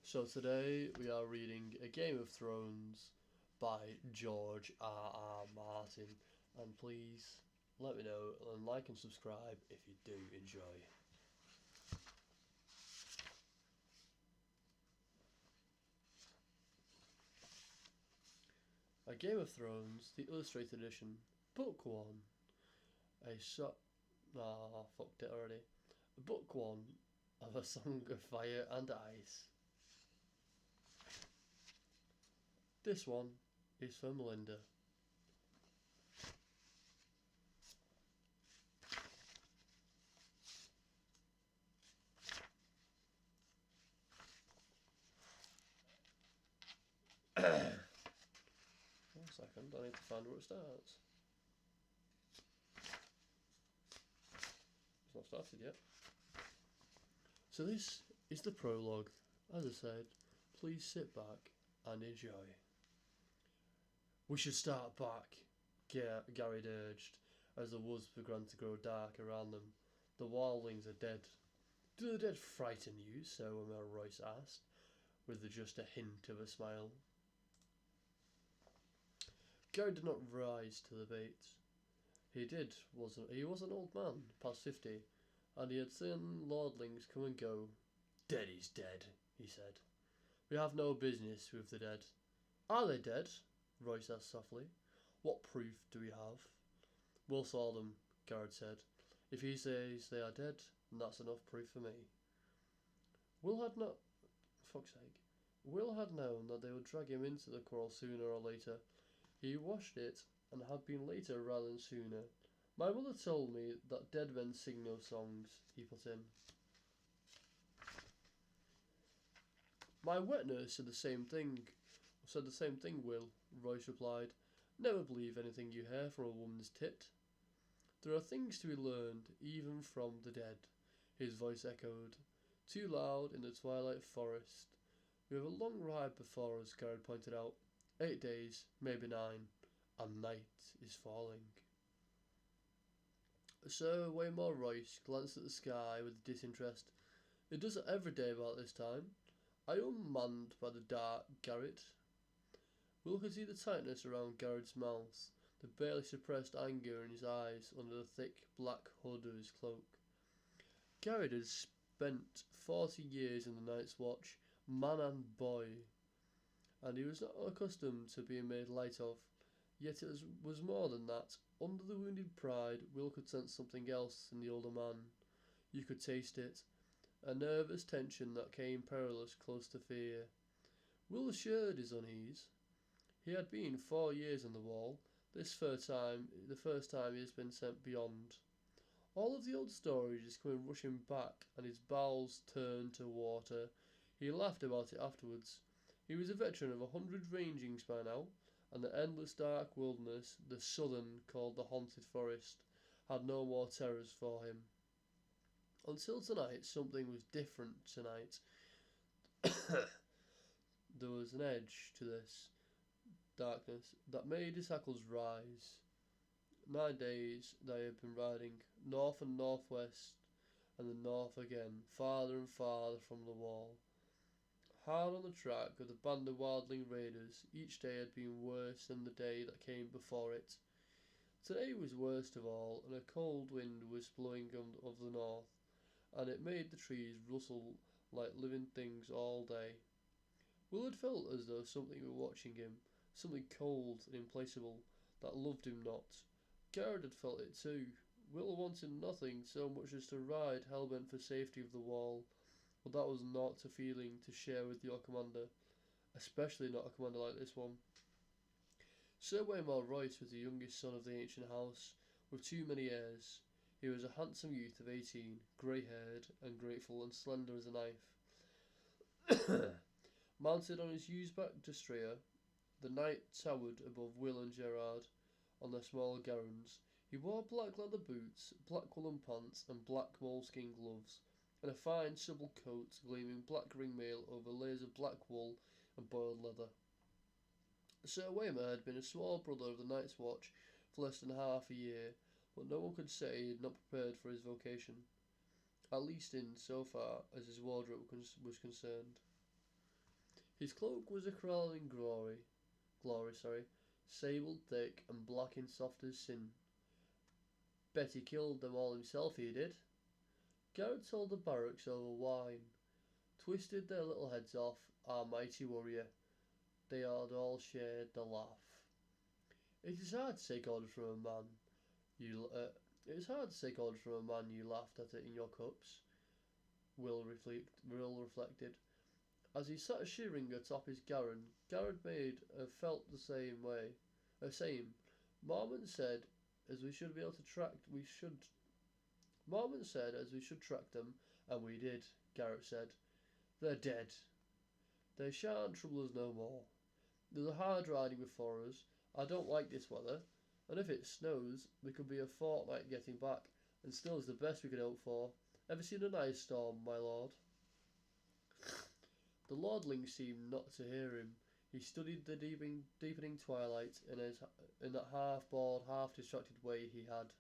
So today we are reading A Game of Thrones by George R. R. Martin, and please let me know and like and subscribe if you do enjoy. A Game of Thrones, the Illustrated Edition, Book 1. A so... Ah, fucked it already. Book 1 of A Song of Fire and Ice. This one is for Melinda. One second, I need to find where it starts. It's not started yet. So this is the prologue. As I said, please sit back and enjoy. We should start back, Garrett urged, as the woods began to grow dark around them. The wildlings are dead. Do the dead frighten you? Sir Omer Royce asked, with just a hint of a smile. Garrett did not rise to the bait. He was an old man, past 50, and he had seen lordlings come and go. Dead is dead, he said. We have no business with the dead. Are they dead? Royce asked softly. What proof do we have? Will saw them, Garrett said. If he says they are dead, then that's enough proof for me. Will had not... Fuck's sake. Will had known that they would drag him into the quarrel sooner or later. He watched it, and had been later rather than sooner. My mother told me that dead men sing no songs, he put in. My wet nurse said the same thing. Will, Royce replied. Never believe anything you hear from a woman's tit. There are things to be learned, even from the dead, his voice echoed. Too loud in the twilight forest. We have a long ride before us, Garrett pointed out. 8 days, maybe 9, and night is falling. Sir Waymore Royce glanced at the sky with disinterest. It does it every day about this time. Are you unmanned by the dark, Garrett? Will could see the tightness around Garrett's mouth, the barely suppressed anger in his eyes under the thick black hood of his cloak. Garrett had spent 40 years in the Night's Watch, man and boy, and he was not accustomed to being made light of. Yet it was more than that. Under the wounded pride, Will could sense something else in the older man. You could taste it, a nervous tension that came perilous close to fear. Will shared his unease. He had been 4 years on the wall, the first time he has been sent beyond. All of the old stories coming rushing back, and his bowels turned to water. He laughed about it afterwards. He was a veteran of 100 rangings by now, and the endless dark wilderness, the southern called the Haunted Forest, had no more terrors for him. Until tonight, something was different tonight. There was an edge to this darkness that made his hackles rise. 9 days they had been riding, north and northwest, and the north again, farther and farther from the wall. Hard on the track of the band of wildling raiders, each day had been worse than the day that came before it. Today was worst of all, and a cold wind was blowing of the north, and it made the trees rustle like living things all day. Will had felt as though something were watching him, something cold and implacable, that loved him not. Garrett had felt it too. Will wanted nothing so much as to ride hellbent for safety of the wall, but that was not a feeling to share with your commander, especially not a commander like this one. Sir Waymore Royce was the youngest son of the ancient house, with too many heirs. He was a handsome youth of 18, grey-haired and grateful and slender as a knife. Mounted on his huge-backed destrier, the knight towered above Will and Gerard on their small garrons. He wore black leather boots, black woolen pants, and black moleskin gloves, and a fine supple coat gleaming black ringmail over layers of black wool and boiled leather. Sir Waymore had been a small brother of the Night's Watch for less than half a year, but no one could say he had not prepared for his vocation, at least in so far as his wardrobe was concerned. His cloak was a crawling glory, sable thick and black and soft as sin. Bet he killed them all himself, he did. Garrett told the barracks over wine, twisted their little heads off, our mighty warrior. They had all shared the laugh. It is hard to take orders from a man. It is hard to take orders from a man you laughed at it in your cups. Will reflected. As he sat shivering atop his garron, Garrett made felt the same way. Same. Marmon said, as we should be able to track, we should. Marmon said, as we should track them, and we did. Garrett said, they're dead. They shan't trouble us no more. There's a hard riding before us. I don't like this weather, and if it snows, we could be a fortnight getting back, and still is the best we could hope for. Ever seen an ice storm, my lord? The lordling seemed not to hear him. He studied the deepening twilight in that half-bored, half-distracted way he had.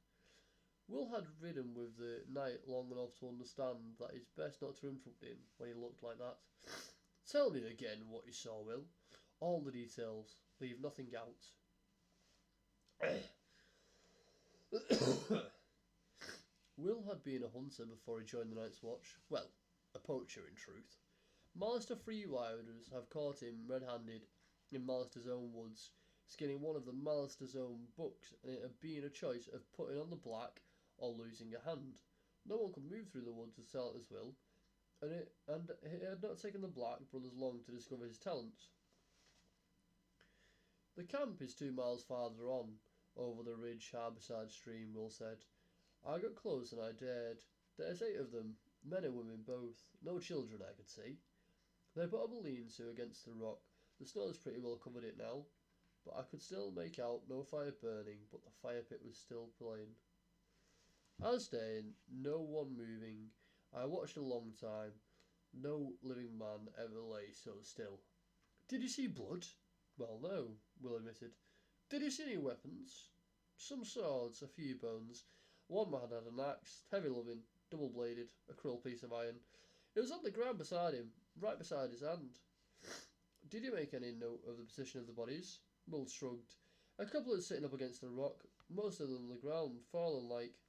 Will had ridden with the knight long enough to understand that it's best not to interrupt him when he looked like that. Tell me again what you saw, Will. All the details. Leave nothing out. Will had been a hunter before he joined the Night's Watch. Well, a poacher in truth. Mallister Free Riders have caught him red-handed in Mallister's own woods, skinning one of the Mallister's own bucks, and it had been a choice of putting on the black or losing a hand. No one could move through the woods as talented as Will, and it had not taken the Black brothers long to discover his talents. The camp is 2 miles farther on, over the ridge Harbourside stream, Will said. I got close and I dared. There's 8 of them, men and women both. No children, I could see. They put up a lean-to against the rock. The snow's pretty well covered it now, but I could still make out no fire burning, but the fire pit was still playing. As staying, no one moving. I watched a long time. No living man ever lay so still. Did you see blood? Well, no, Will admitted. Did you see any weapons? Some swords, a few bones. One man had an axe, heavy loving, double-bladed, a cruel piece of iron. It was on the ground beside him, right beside his hand. Did you make any note of the position of the bodies? Will shrugged. A couple are sitting up against the rock, most of them on the ground, fallen like...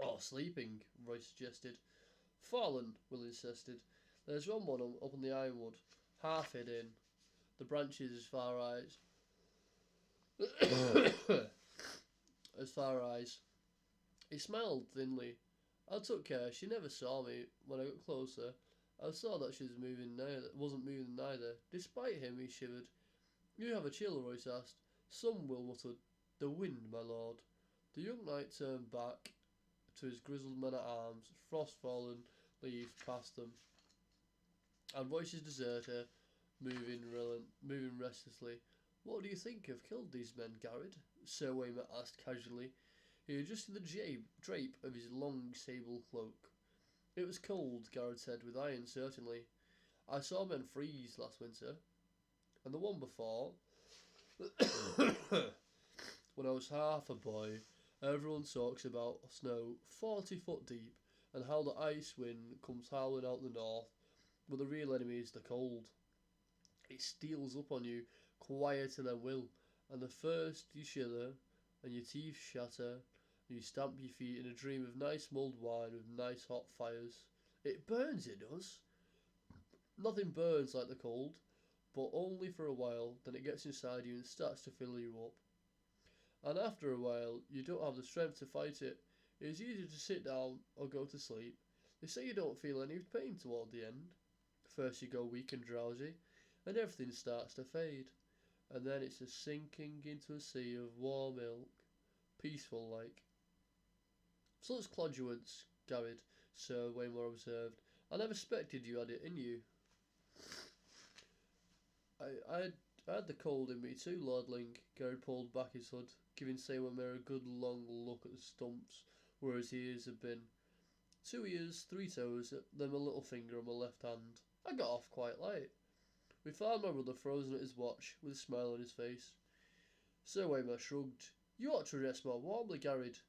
Oh, sleeping, Roy suggested. Fallen, Will insisted. There's one up on the ironwood, half hidden. The branches as far eyes. He smiled thinly. I took care she never saw me. When I got closer, I saw that she wasn't moving neither. Despite him, he shivered. You have a chill, Royce asked. Some, Will muttered. The wind, my lord. The young knight turned back to his grizzled men-at-arms. Frost-fallen leaf past them, and Royce's deserter moving restlessly. What do you think have killed these men, Garrett? Sir Waymont asked casually. He adjusted the drape of his long sable cloak. It was cold, Garrett said, with iron, certainly. I saw men freeze last winter, and the one before. When I was half a boy, everyone talks about snow 40 foot deep, and how the ice wind comes howling out the north, but the real enemy is the cold. It steals up on you, quieter than Will, and the first you shiver, and your teeth shatter, and you stamp your feet in a dream of nice mulled wine with nice hot fires. It burns, it does. Nothing burns like the cold, but only for a while, then it gets inside you and starts to fill you up. And after a while, you don't have the strength to fight it. It is easy to sit down or go to sleep. They say you don't feel any pain toward the end. First you go weak and drowsy, and everything starts to fade. And then it's a sinking into a sea of warm milk, peaceful like. Such clod you once, Garrett, Sir Waymore observed. I never expected you had it in you. I had the cold in me too, Lordling. Garrett pulled back his hood, giving Sir Waymore a good long look at the stumps where his ears had been. 2 ears, 3 toes, then my little finger on my left hand. I got off quite light. We found my brother frozen at his watch, with a smile on his face. Sir Waymore shrugged. You ought to rest more warmly, Garrett.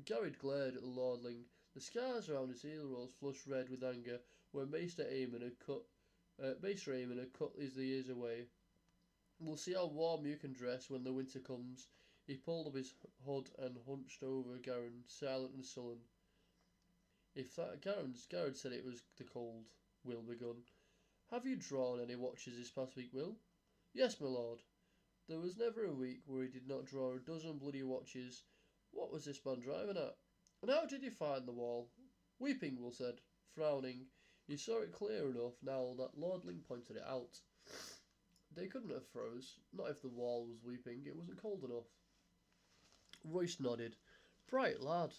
Garrett glared at the lordling. The scars around his heel rolls flushed red with anger where Maester Aemon had cut Mace Raymond had cut his ears away. We'll see how warm you can dress when the winter comes. He pulled up his hood and hunched over Garin, silent and sullen. If that Garin said it was the cold, Will begun. Have you drawn any watches this past week, Will? Yes, my lord. There was never a week where he did not draw a dozen bloody watches. What was this man driving at? And how did you find the wall? Weeping, Will said, frowning. He saw it clear enough now that Lordling pointed it out. They couldn't have froze, not if the wall was weeping, it wasn't cold enough. Royce nodded. Bright lad.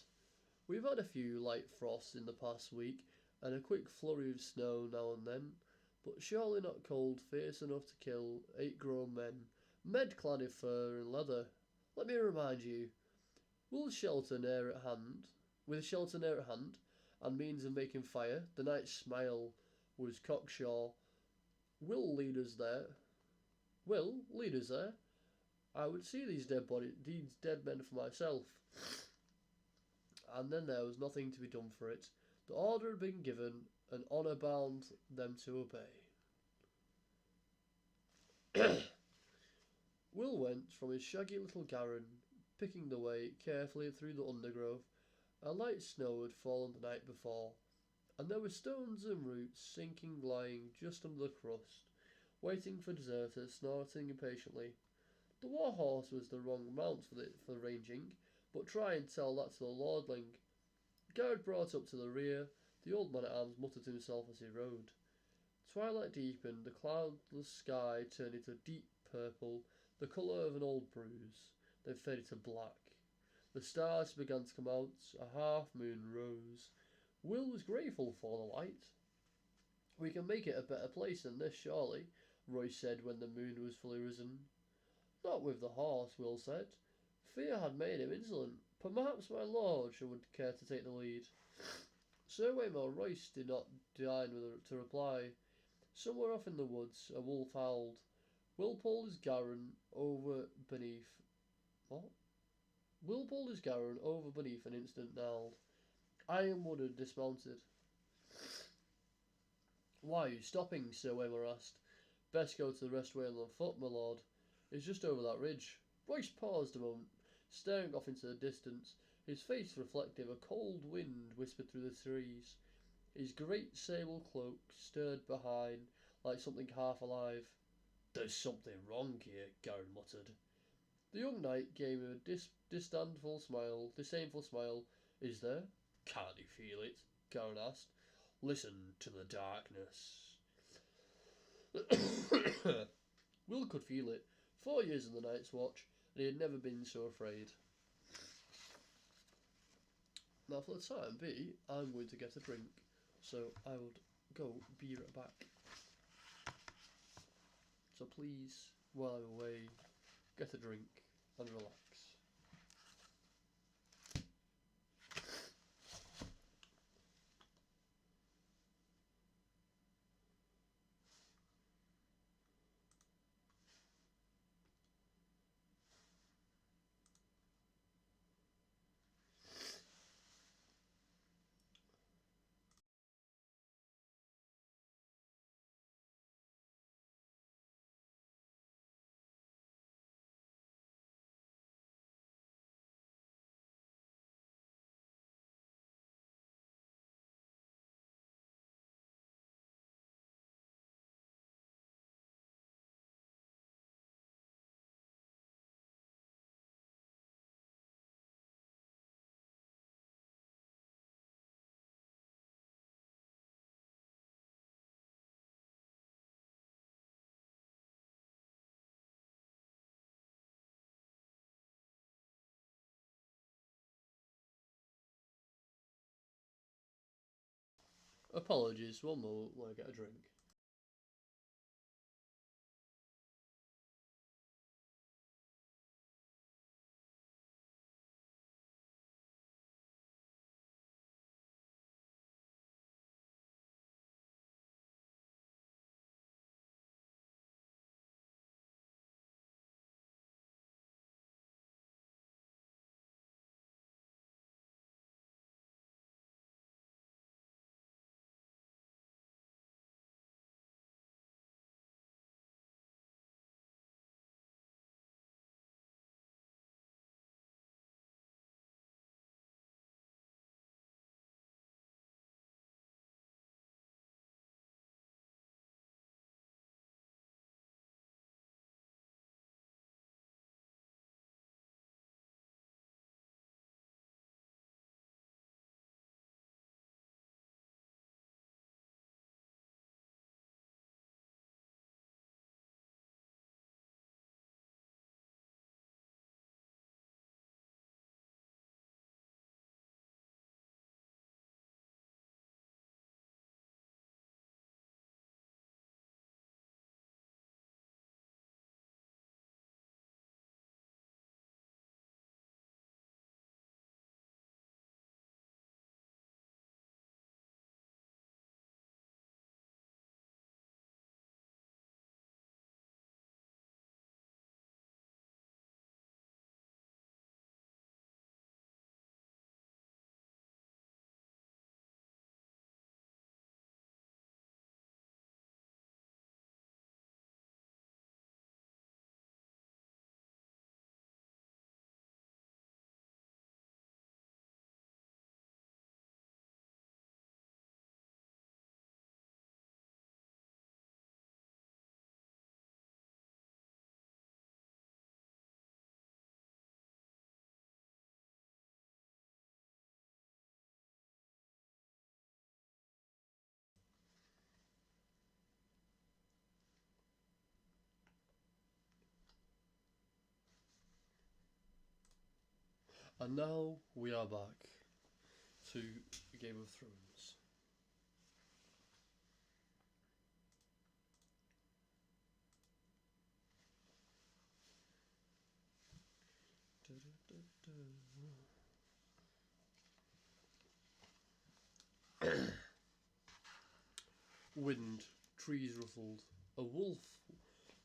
We've had a few light frosts in the past week, and a quick flurry of snow now and then, but surely not cold fierce enough to kill 8 grown men, clad in fur and leather. Let me remind you, with shelter near at hand, and means of making fire, the knight's smile was cocksure. Will lead us there. Will lead us there. I would see these dead men for myself. And then there was nothing to be done for it. The order had been given, and honour bound them to obey. Will went from his shaggy little garron, picking the way carefully through the undergrowth. A light snow had fallen the night before, and there were stones and roots sinking lying just under the crust, waiting for deserters, snorting impatiently. The war horse was the wrong mount for ranging, but try and tell that to the lordling. Garrett brought up to the rear. The old man at arms muttered to himself as he rode. Twilight deepened, the cloudless sky turned into deep purple, the colour of an old bruise, then faded to black. The stars began to come out, a half-moon rose. Will was grateful for the light. We can make it a better place than this, surely, Roy said when the moon was fully risen. Not with the horse, Will said. Fear had made him insolent. Perhaps my lord would care to take the lead. Sir Waymore Royce did not deign to reply. Somewhere off in the woods, a wolf howled. Will pulled his garron over beneath. What? Will pulled his garron over beneath an instant gnarled. Ironwood had dismounted. Why are you stopping? Sir Waymore asked. Best go to the rest way on foot, my lord. It's just over that ridge. Royce paused a moment, staring off into the distance, his face reflective. A cold wind whispered through the trees. His great sable cloak stirred behind, like something half alive. There's something wrong here, Garin muttered. The young knight gave him a disdainful smile. Is there? Can't you feel it? Garin asked. Listen to the darkness. Will could feel it. 4 years in the Night's Watch, and he had never been so afraid. Now, for the time being, I'm going to get a drink, so I would go be right back. So please, while I'm away, get a drink and relax. Apologies, one more while I get a drink. And now we are back to Game of Thrones. Wind, trees ruffled, a wolf,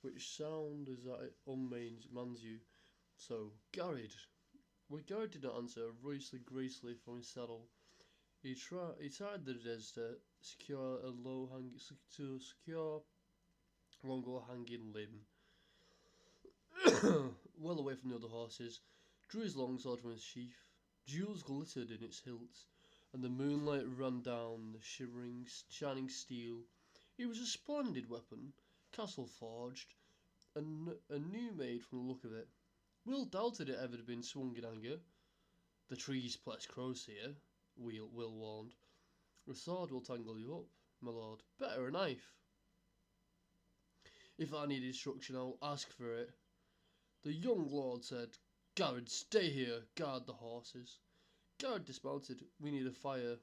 which sound as that it unmans you. So, Garrett. When Garrett did not answer, Roy slid gracefully from his saddle. He tied the desert, secure a to secure one low hanging limb, well away from the other horses, drew his longsword from his sheath. Jewels glittered in its hilts, and the moonlight ran down the shining steel. It was a splendid weapon, castle forged, and a new made from the look of it. Will doubted it ever had been swung in anger. The trees place crows here, Will warned. The sword will tangle you up, my lord. Better a knife. If I need instruction, I'll ask for it. The young lord said, Garrett, stay here, guard the horses. Garrett dismounted. We need a fire.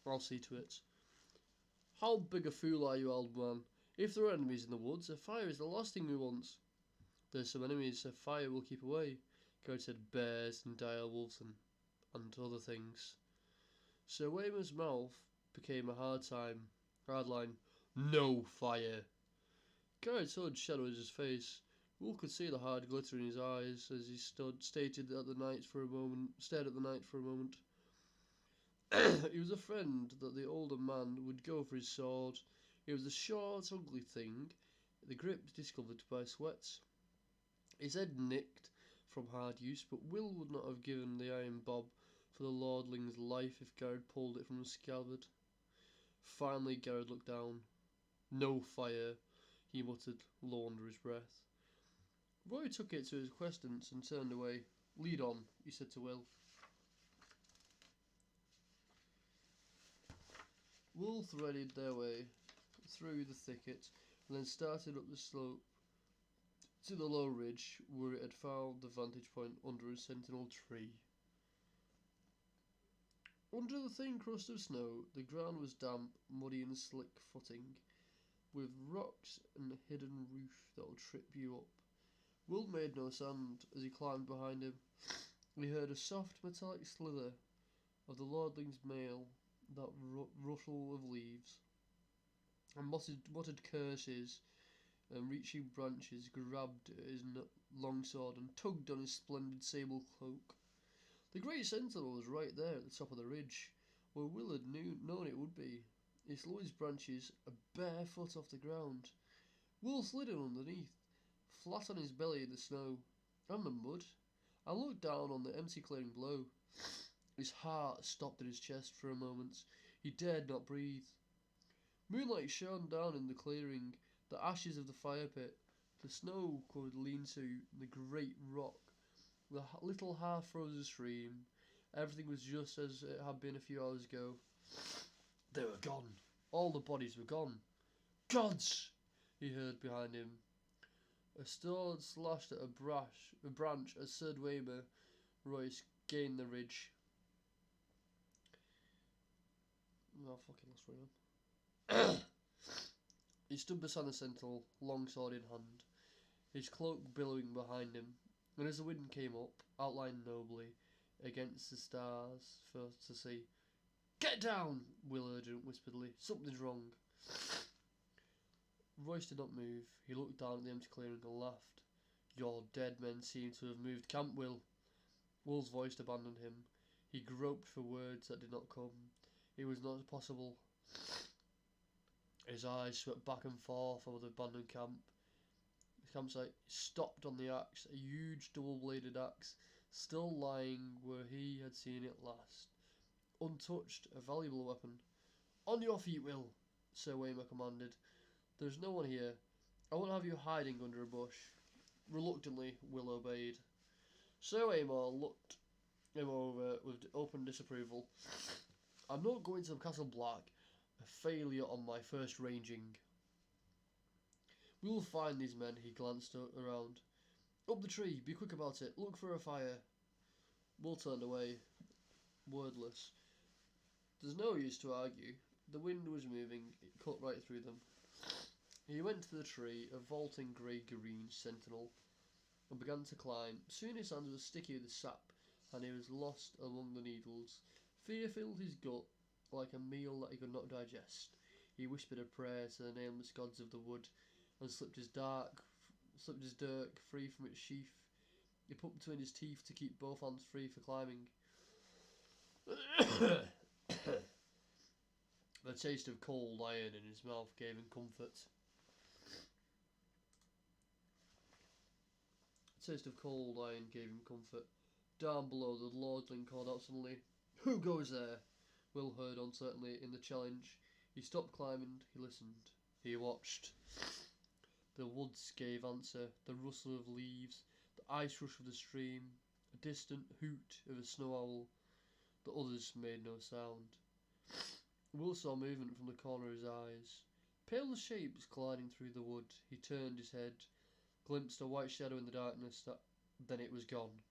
I'll see to it. How big a fool are you, old man? If there are enemies in the woods, a fire is the last thing we want. There's some enemies a fire will keep away. Garrett said bears and dire wolves and other things. Sir Waymer's mouth became a hard line. No fire. Garrett's hood shadowed his face. Will could see the hard glitter in his eyes as he stared at the night for a moment. He was a friend that the older man would go for his sword. It was a short, ugly thing, the grip discoloured by sweat. His head nicked from hard use, but Will would not have given the iron bob for the lordling's life if Garrett pulled it from the scabbard. Finally, Garrett looked down. No fire, he muttered, low under his breath. Roy took it to his questions and turned away. Lead on, he said to Will. Will threaded their way through the thicket and then started up the slope to the low ridge where it had found the vantage point under a sentinel tree. Under the thin crust of snow, the ground was damp, muddy and slick footing, with rocks and a hidden roof that will trip you up. Will made no sound as he climbed behind him. He heard a soft metallic slither of the lordling's mail, that rustle of leaves, and muttered curses, and reaching branches grabbed at his longsword and tugged on his splendid sable cloak. The great sentinel was right there at the top of the ridge, where Will had known it would be. Its lowest branches a bare foot off the ground. Will slid in underneath, flat on his belly in the snow and the mud, and looked down on the empty clearing below. His heart stopped in his chest for a moment. He dared not breathe. Moonlight shone down in the clearing, the ashes of the fire pit, the snow-covered lean-to, the great rock, the little half-frozen stream. Everything was just as it had been a few hours ago. They were gone. All the bodies were gone. Gods! He heard behind him. A sword slashed at a branch as Sir Dwemer Royce gained the ridge. Oh, fucking lost Rayon. He stood beside the sentinel, long sword in hand, his cloak billowing behind him, and as the wind came up, outlined nobly against the stars for to see. Get down! Will urgent whisperedly. Something's wrong. Royce did not move. He looked down at the empty clearing and laughed. Your dead men seem to have moved camp, Will. Will's voice abandoned him. He groped for words that did not come. It was not possible. His eyes swept back and forth over the abandoned campsite. He stopped on the axe, a huge double-bladed axe, still lying where he had seen it last. Untouched, a valuable weapon. On your feet, Will, Sir Waymer commanded. There's no one here. I won't have you hiding under a bush. Reluctantly, Will obeyed. Sir Waymer looked him over with open disapproval. I'm not going to Castle Black, a failure on my first ranging. We will find these men, he glanced around. Up the tree, be quick about it, look for a fire. Will turned away, wordless. There's no use to argue. The wind was moving, it cut right through them. He went to the tree, a vaulting grey-green sentinel, and began to climb. Soon his hands were sticky with the sap, and he was lost among the needles. Fear filled his gut like a meal that he could not digest. He whispered a prayer to the nameless gods of the wood, and slipped his dirk free from its sheath. He put between his teeth to keep both hands free for climbing. The taste of cold iron in his mouth gave him comfort. Down below, the lordling called out suddenly, "Who goes there?" Will heard uncertainly in the challenge. He stopped climbing, he listened, he watched. The woods gave answer, the rustle of leaves, the ice rush of the stream, a distant hoot of a snow owl. The others made no sound. Will saw movement from the corner of his eyes. Pale shapes gliding through the wood. He turned his head, glimpsed a white shadow in the darkness, then it was gone.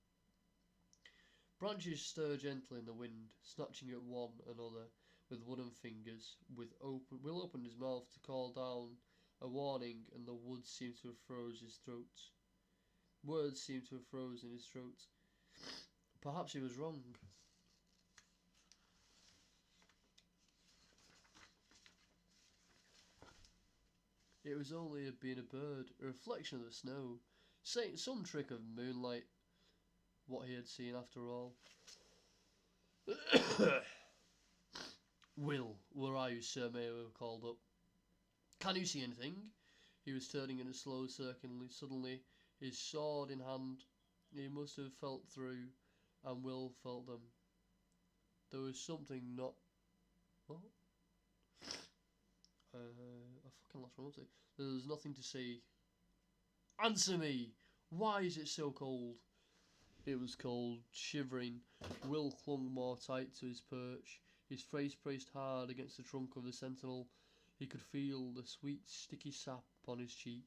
Branches stirred gently in the wind, snatching at one another with wooden fingers. Will opened his mouth to call down a warning, and the woods seemed to have froze his throat. Words seemed to have frozen his throat. Perhaps he was wrong. It was only being a bird, a reflection of the snow, saying some trick of moonlight, what he had seen after all. Will, where are you, Sir Mayo called up. Can you see anything? He was turning in a slow circle, suddenly, his sword in hand. He must have felt through, and Will felt them. There was something not... What? I fucking lost my multi. There was nothing to see. Answer me! Why is it so cold? It was cold, shivering. Will clung more tight to his perch, his face pressed hard against the trunk of the sentinel. He could feel the sweet, sticky sap upon his cheek.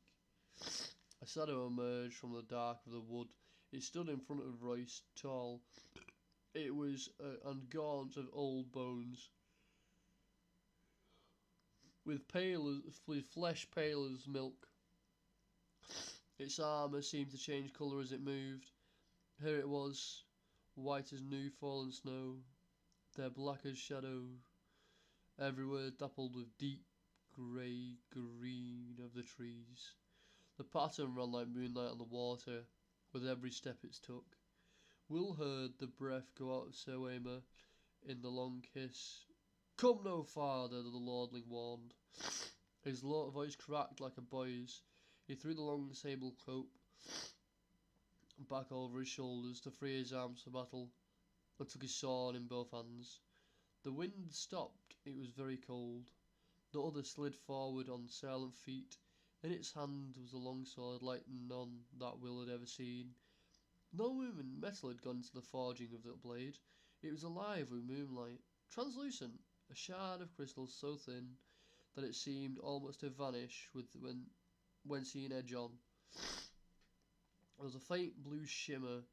A shadow emerged from the dark of the wood. It stood in front of Royce, tall. It was and gaunt of old bones, with flesh pale as milk. Its armour seemed to change colour as it moved. Here it was, white as new fallen snow, there black as shadow, everywhere dappled with deep grey green of the trees. The pattern ran like moonlight on the water, with every step it took. Will heard the breath go out of Sir Waymer in the long hiss. "Come no farther," the lordling warned. His low voice cracked like a boy's. He threw the long sable coat back over his shoulders to free his arms for battle, and took his sword in both hands. The wind stopped. It was very cold. The other slid forward on silent feet. In its hand was a long sword like none that Will had ever seen. No movement metal had gone into the forging of the blade. It was alive with moonlight, translucent, a shard of crystal so thin that it seemed almost to vanish when seen edge on. There was a faint blue shimmer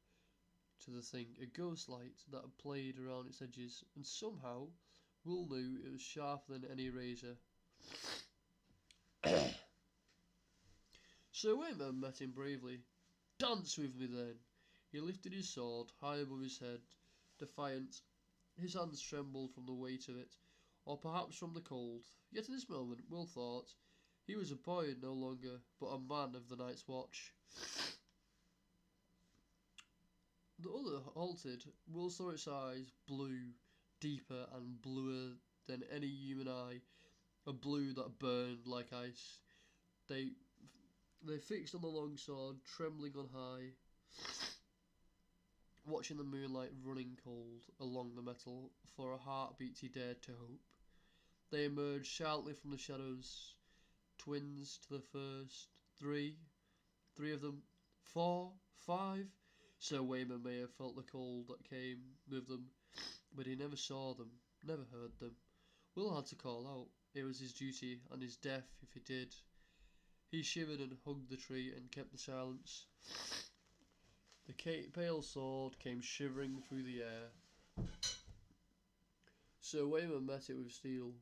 to the thing, a ghost light that played around its edges, and somehow Will knew it was sharper than any razor. Sir Waymer met him bravely. "Dance with me, then." He lifted his sword high above his head, defiant. His hands trembled from the weight of it, or perhaps from the cold. Yet at this moment, Will thought, he was a boy no longer, but a man of the night's watch. The other halted. Will saw its eyes, blue, deeper and bluer than any human eye, a blue that burned like ice. They fixed on the long sword, trembling on high, watching the moonlight running cold along the metal for a heartbeat he dared to hope. They emerged sharply from the shadows, twins to the first. Three of them, 4, 5. Sir Waymer may have felt the cold that came with them, but he never saw them, never heard them. Will had to call out. It was his duty, and his death if he did. He shivered and hugged the tree and kept the silence. The pale sword came shivering through the air. Sir Wayman met it with steel.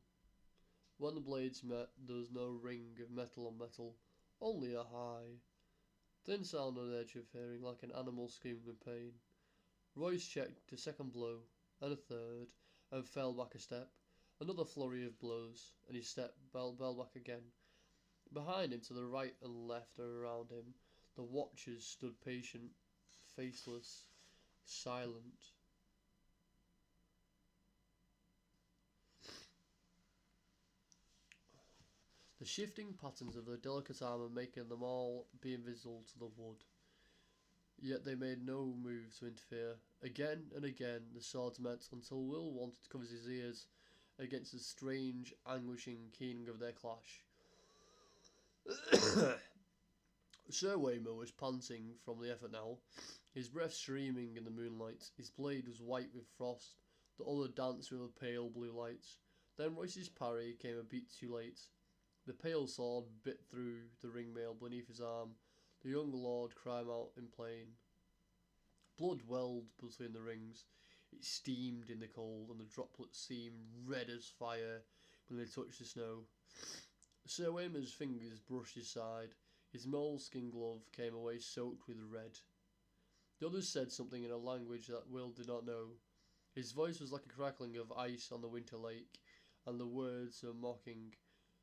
When the blades met, there was no ring of metal on metal, only a high, thin sound on the edge of hearing, like an animal screaming in pain. Royce checked a second blow, and a third, and fell back a step. Another flurry of blows, and he fell back again. Behind him, to the right and left and around him, the watchers stood patient, faceless, silent. The shifting patterns of their delicate armour making them all be invisible to the wood. Yet they made no move to interfere. Again and again the swords met until Will wanted to cover his ears against the strange, anguishing keening of their clash. Sir Waymer was panting from the effort now, his breath streaming in the moonlight. His blade was white with frost, the other danced with a pale blue light. Then Royce's parry came a beat too late. The pale sword bit through the ring mail beneath his arm. The young lord cried out in pain. Blood welled between the rings. It steamed in the cold, and the droplets seemed red as fire when they touched the snow. Sir Waymer's fingers brushed his side. His moleskin glove came away soaked with red. The others said something in a language that Will did not know. His voice was like a crackling of ice on the winter lake, and the words were mocking.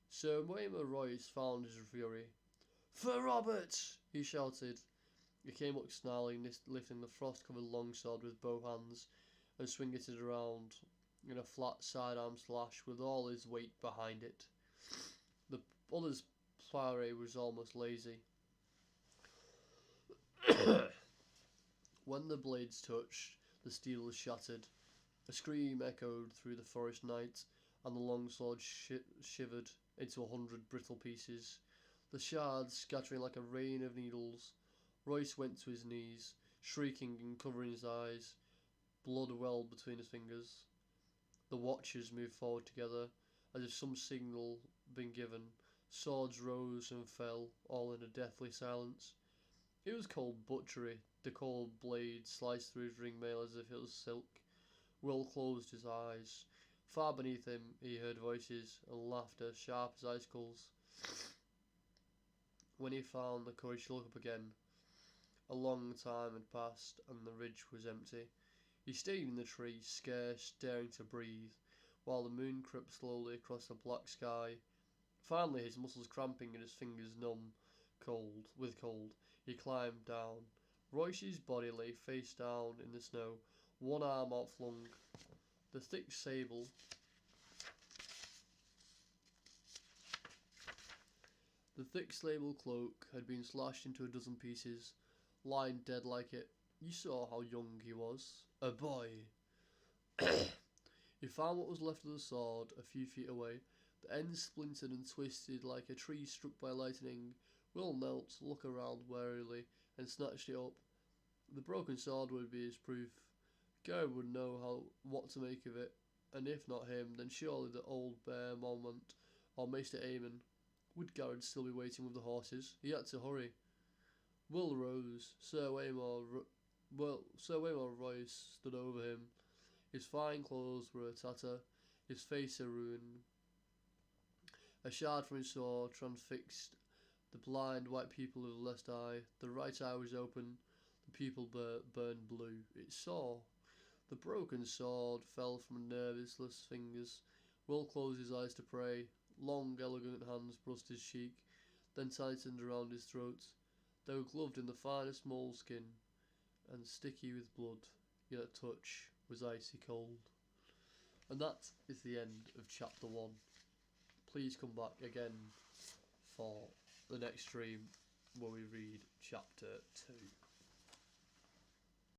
Sir Waymer Royce found his fury. "For Robert!" he shouted. He came up snarling, lifting the frost-covered longsword with both hands and swinging it around in a flat sidearm slash with all his weight behind it. The other's parry was almost lazy. When the blades touched, the steel was shattered. A scream echoed through the forest night, and the longsword shivered into 100 brittle pieces, the shards scattering like a rain of needles. Royce went to his knees, shrieking and covering his eyes. Blood welled between his fingers. The watchers moved forward together, as if some signal had been given. Swords rose and fell, all in a deathly silence. It was cold butchery. The cold blade sliced through his ring mail as if it was silk. Will closed his eyes. Far beneath him he heard voices and laughter sharp as icicles. When he found the courage to look up again, a long time had passed and the ridge was empty. He stayed in the tree, scarce daring to breathe, while the moon crept slowly across the black sky. Finally, his muscles cramping and his fingers numb with cold, he climbed down. Royce's body lay face down in the snow, one arm outflung. The thick sable cloak had been slashed into a dozen pieces, lying dead like it. You saw how young he was. A boy. He found what was left of the sword a few feet away. The end splintered and twisted like a tree struck by lightning. Will knelt, looked around warily, and snatched it up. The broken sword would be his proof. Garrett would know what to make of it, and if not him, then surely the old Bear Moment or Maester Aemon. Would Garrett still be waiting with the horses? He had to hurry. Will rose. Sir Waymar Royce stood over him. His fine clothes were a tatter, his face a ruin. A shard from his sword transfixed the blind white pupil of the left eye. The right eye was open, the pupil burned blue. It saw. The broken sword fell from nerveless fingers. Will closed his eyes to pray. Long, elegant hands brushed his cheek, then tightened around his throat. They were gloved in the finest moleskin, and sticky with blood, yet a touch was icy cold. And that is the end of chapter 1. Please come back again for the next stream where we read chapter 2.